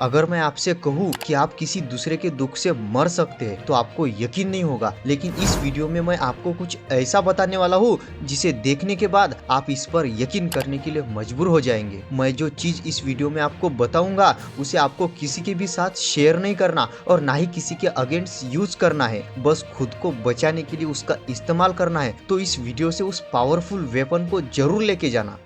अगर मैं आपसे कहूँ कि आप किसी दूसरे के दुख से मर सकते हैं तो आपको यकीन नहीं होगा, लेकिन इस वीडियो में मैं आपको कुछ ऐसा बताने वाला हूँ जिसे देखने के बाद आप इस पर यकीन करने के लिए मजबूर हो जाएंगे। मैं जो चीज इस वीडियो में आपको बताऊंगा उसे आपको किसी के भी साथ शेयर नहीं करना और ना ही किसी के अगेंस्ट यूज करना है, बस खुद को बचाने के लिए उसका इस्तेमाल करना है। तो इस वीडियो से उस पावरफुल वेपन को जरूर लेके जाना।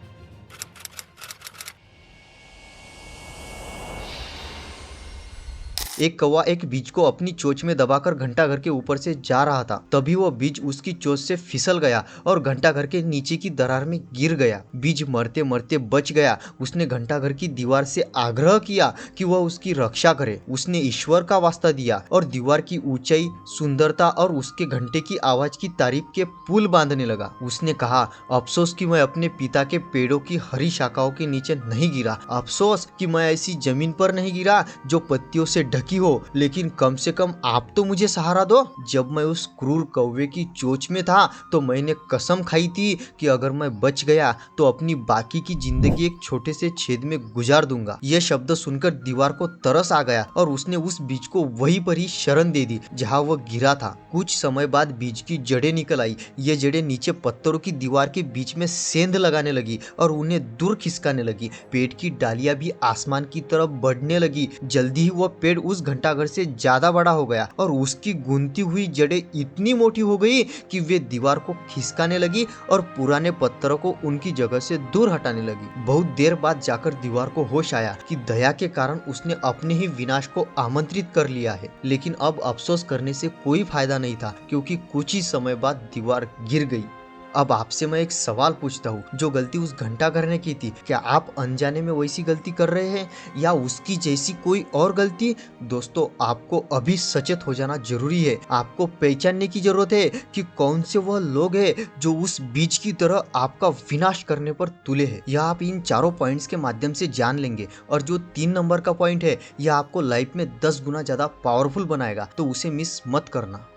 एक कौवा एक बीज को अपनी चोंच में दबाकर घंटाघर के ऊपर से जा रहा था। तभी वह बीज उसकी चोंच से फिसल गया और घंटाघर के नीचे की दरार में गिर गया। बीज मरते मरते बच गया। उसने घंटाघर की दीवार से आग्रह किया कि वह उसकी रक्षा करे। उसने ईश्वर का वास्ता दिया और दीवार की ऊंचाई, सुंदरता और उसके घंटे की आवाज की तारीफ के पुल बांधने लगा। उसने कहा, अफसोस कि मैं अपने पिता के पेड़ों की हरी शाखाओं के नीचे नहीं गिरा। अफसोस कि मैं ऐसी जमीन पर नहीं गिरा जो पत्तियों से ढकी हो, लेकिन कम से कम आप तो मुझे सहारा दो। जब मैं उस क्रूर कौवे की चोंच में था तो मैंने कसम खाई थी कि अगर मैं बच गया तो अपनी बाकी की जिंदगी एक छोटे से छेद में गुजार दूंगा। यह शब्द सुनकर दीवार को तरस आ गया और उसने उस बीज को वहीं पर ही शरण दे दी जहां वह गिरा था। कुछ समय बाद बीज की जड़ें निकल आई। ये जड़ें नीचे पत्थरों की दीवार के बीच में सेंध लगाने लगी और उन्हें दूर खिसकाने लगी। पेड़ की डालियां भी आसमान की तरफ बढ़ने लगी। जल्दी ही वह पेड़ उस घंटाघर से ज्यादा बड़ा हो गया और उसकी गूंथी हुई जड़ें इतनी मोटी हो गई कि वे दीवार को खिसकाने लगी और पुराने पत्थरों को उनकी जगह से दूर हटाने लगी। बहुत देर बाद जाकर दीवार को होश आया कि दया के कारण उसने अपने ही विनाश को आमंत्रित कर लिया है। लेकिन अब अफसोस करने से कोई फायदा नहीं था, क्योंकि कुछ ही समय बाद दीवार गिर गई। अब आपसे मैं एक सवाल पूछता हूँ, जो गलती उस घंटाघर ने की थी, क्या आप अनजाने में वैसी गलती कर रहे हैं या उसकी जैसी कोई और गलती? दोस्तों, आपको अभी सचेत हो जाना जरूरी है। आपको पहचानने की जरूरत है कि कौन से वह लोग हैं जो उस बीज की तरह आपका विनाश करने पर तुले हैं। यह आप इन चारों पॉइंट्स के माध्यम से जान लेंगे, और जो 3 नंबर का पॉइंट है यह आपको लाइफ में 10 गुना ज्यादा पावरफुल बनाएगा, तो उसे मिस मत करना।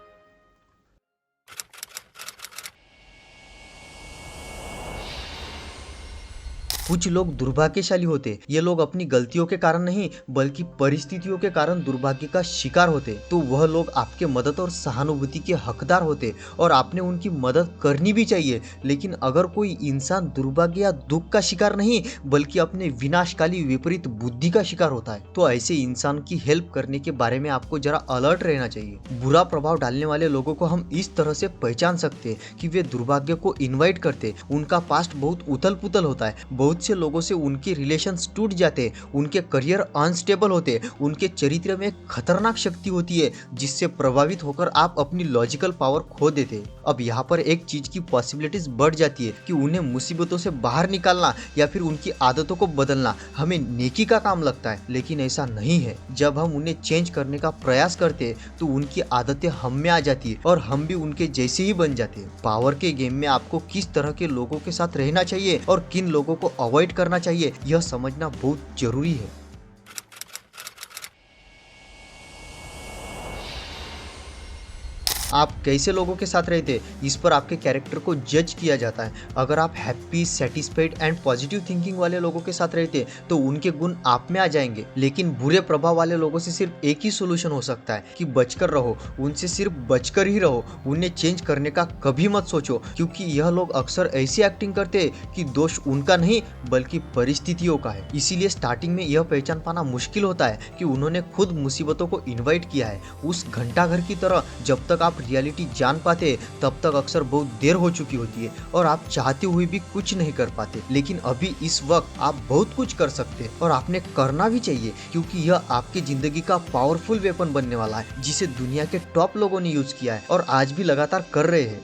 कुछ लोग दुर्भाग्यशाली होते। ये लोग अपनी गलतियों के कारण नहीं बल्कि परिस्थितियों के कारण दुर्भाग्य का शिकार होते। तो वह लोग आपके मदद और सहानुभूति के हकदार होते और आपने उनकी मदद करनी भी चाहिए। लेकिन अगर कोई इंसान दुर्भाग्य या दुख का शिकार नहीं बल्कि अपने विनाशकाली विपरीत बुद्धि का शिकार होता है, तो ऐसे इंसान की हेल्प करने के बारे में आपको जरा अलर्ट रहना चाहिए। बुरा प्रभाव डालने वाले लोगों को हम इस तरह से पहचान सकते हैं कि वे दुर्भाग्य को इनवाइट करते। उनका पास्ट बहुत उथल पुथल होता है। बहुत से लोगों से उनके रिलेशंस टूट जाते, उनके करियर अनस्टेबल होते, उनके चरित्र में खतरनाक शक्ति होती है जिससे प्रभावित होकर आप अपनी लॉजिकल पावर खो देते। अब यहाँ पर एक चीज की पॉसिबिलिटीज बढ़ जाती है कि उन्हें मुसीबतों से बाहर निकालना या फिर उनकी आदतों को बदलना हमें नेकी का काम लगता है, लेकिन ऐसा नहीं है। जब हम उन्हें चेंज करने का प्रयास करते हैं तो उनकी आदतें हम में आ जाती है और हम भी उनके जैसे ही बन जाते हैं। पावर के गेम में आपको किस तरह के लोगों के साथ रहना चाहिए और किन लोगों को अवॉइड करना चाहिए, यह समझना बहुत जरूरी है। आप कैसे लोगों के साथ रहते इस पर आपके कैरेक्टर को जज किया जाता है। अगर आप happy, satisfied and positive thinking वाले लोगों के साथ रहते तो उनके गुण आप में आ जाएंगे। लेकिन बुरे प्रभाव वाले लोगों से सिर्फ एक ही सोल्यूशन हो सकता है कि बचकर रहो। उनसे सिर्फ बचकर ही रहो। उन्हें चेंज करने का कभी मत सोचो, क्योंकि यह लोग अक्सर ऐसी एक्टिंग करते हैं कि दोष उनका नहीं बल्कि परिस्थितियों का है। इसीलिए स्टार्टिंग में यह पहचान पाना मुश्किल होता है कि उन्होंने खुद मुसीबतों को इन्वाइट किया है। उस घंटाघर की तरह जब तक आप रियलिटी जान पाते तब तक अक्सर बहुत देर हो चुकी होती है और आप चाहते हुए भी कुछ नहीं कर पाते। लेकिन अभी इस वक्त आप बहुत कुछ कर सकते हैं और आपने करना भी चाहिए, क्योंकि यह आपकी जिंदगी का पावरफुल वेपन बनने वाला है जिसे दुनिया के टॉप लोगों ने यूज किया है और आज भी लगातार कर रहे हैं।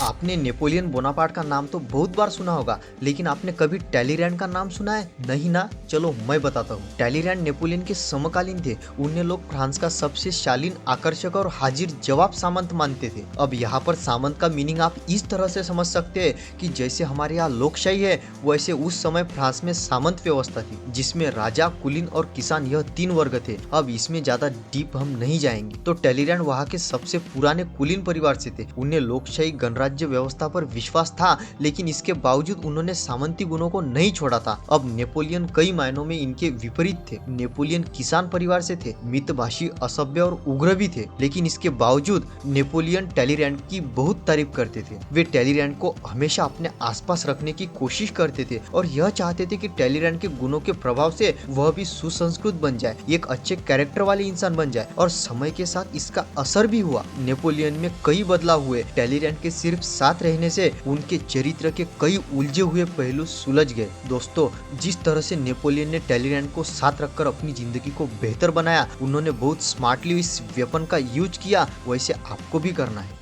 आपने नेपोलियन बोनापार्ट का नाम तो बहुत बार सुना होगा, लेकिन आपने कभी टैलीरैंड का नाम सुना है? नहीं ना? चलो मैं बताता हूँ। टैलीरैंड नेपोलियन के समकालीन थे। उन्हें लोग फ्रांस का सबसे शालीन, आकर्षक और हाजिर जवाब सामंत मानते थे। अब यहाँ पर सामंत का मीनिंग आप इस तरह से समझ सकते हैं कि जैसे हमारे यहाँ लोकशाही है, वैसे उस समय फ्रांस में सामंत व्यवस्था थी जिसमें राजा, कुलीन और किसान यह 3 वर्ग थे। अब इसमें ज्यादा डीप हम नहीं जाएंगे। तो टैलीरैंड वहाँ के सबसे पुराने कुलीन परिवार से थे। उन्हें लोकशाही, गणराज्य व्यवस्था पर विश्वास था, लेकिन इसके बावजूद उन्होंने सामंती गुणों को नहीं छोड़ा था। अब नेपोलियन कई मायनों में इनके विपरीत थे। नेपोलियन किसान परिवार से थे, मितभाषी, असभ्य और उग्र भी थे, लेकिन इसके बावजूद नेपोलियन टैलीरैंड की बहुत तारीफ करते थे। वे टैलीरैंड को हमेशा अपने आसपास रखने की कोशिश करते थे और यह चाहते थे कि टैलीरैंड के गुणों के प्रभाव से वह भी सुसंस्कृत बन जाए, एक अच्छे कैरेक्टर वाले इंसान बन जाए, और समय के साथ इसका असर भी हुआ। नेपोलियन में कई बदलाव हुए। टैलीरैंड के सिर्फ साथ रहने से उनके चरित्र के कई उलझे हुए पहलू सुलझ गए। दोस्तों, जिस तरह से नेपोलियन ने टैलीरैंड को साथ रखकर अपनी जिंदगी को बेहतर बनाया, उन्होंने बहुत स्मार्टली इस वेपन का यूज किया, वैसे आपको भी करना है।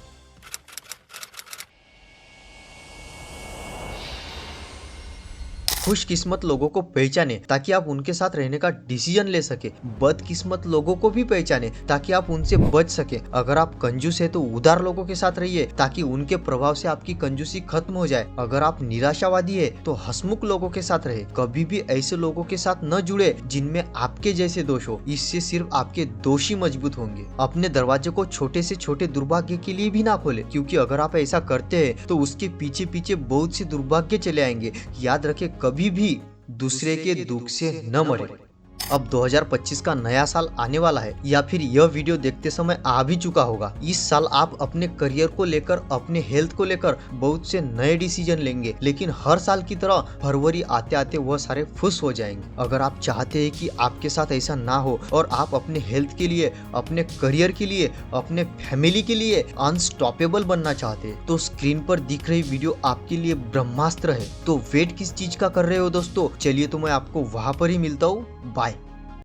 खुशकिस्मत लोगों को पहचाने ताकि आप उनके साथ रहने का डिसीजन ले सके। बदकिस्मत लोगों को भी पहचाने ताकि आप उनसे बच सके। अगर आप कंजूस है तो उदार लोगों के साथ रहिए ताकि उनके प्रभाव से आपकी कंजूसी खत्म हो जाए। अगर आप निराशावादी है तो हंसमुख लोगों के साथ रहे। कभी भी ऐसे लोगों के साथ न जुड़े जिनमें आपके जैसे दोष हो, इससे सिर्फ आपके दोष ही मजबूत होंगे। अपने दरवाजे को छोटे से छोटे दुर्भाग्य के लिए भी ना खोले, क्योंकि अगर आप ऐसा करते हैं तो उसके पीछे पीछे बहुत से दुर्भाग्य चले आएंगे। याद रखें, कभी भी दूसरे के दुख से न मरे। अब 2025 का नया साल आने वाला है, या फिर यह वीडियो देखते समय आ भी चुका होगा। इस साल आप अपने करियर को लेकर, अपने हेल्थ को लेकर बहुत से नए डिसीजन लेंगे, लेकिन हर साल की तरह फरवरी आते आते वह सारे फुस हो जाएंगे। अगर आप चाहते हैं कि आपके साथ ऐसा ना हो और आप अपने हेल्थ के लिए, अपने करियर के लिए, अपने फैमिली के लिए अनस्टॉपेबल बनना चाहते हैं, तो स्क्रीन पर दिख रही वीडियो आपके लिए ब्रह्मास्त्र है। तो वेट किस चीज का कर रहे हो दोस्तों? चलिए तो मैं आपको वहां पर ही मिलता हूँ। बाय।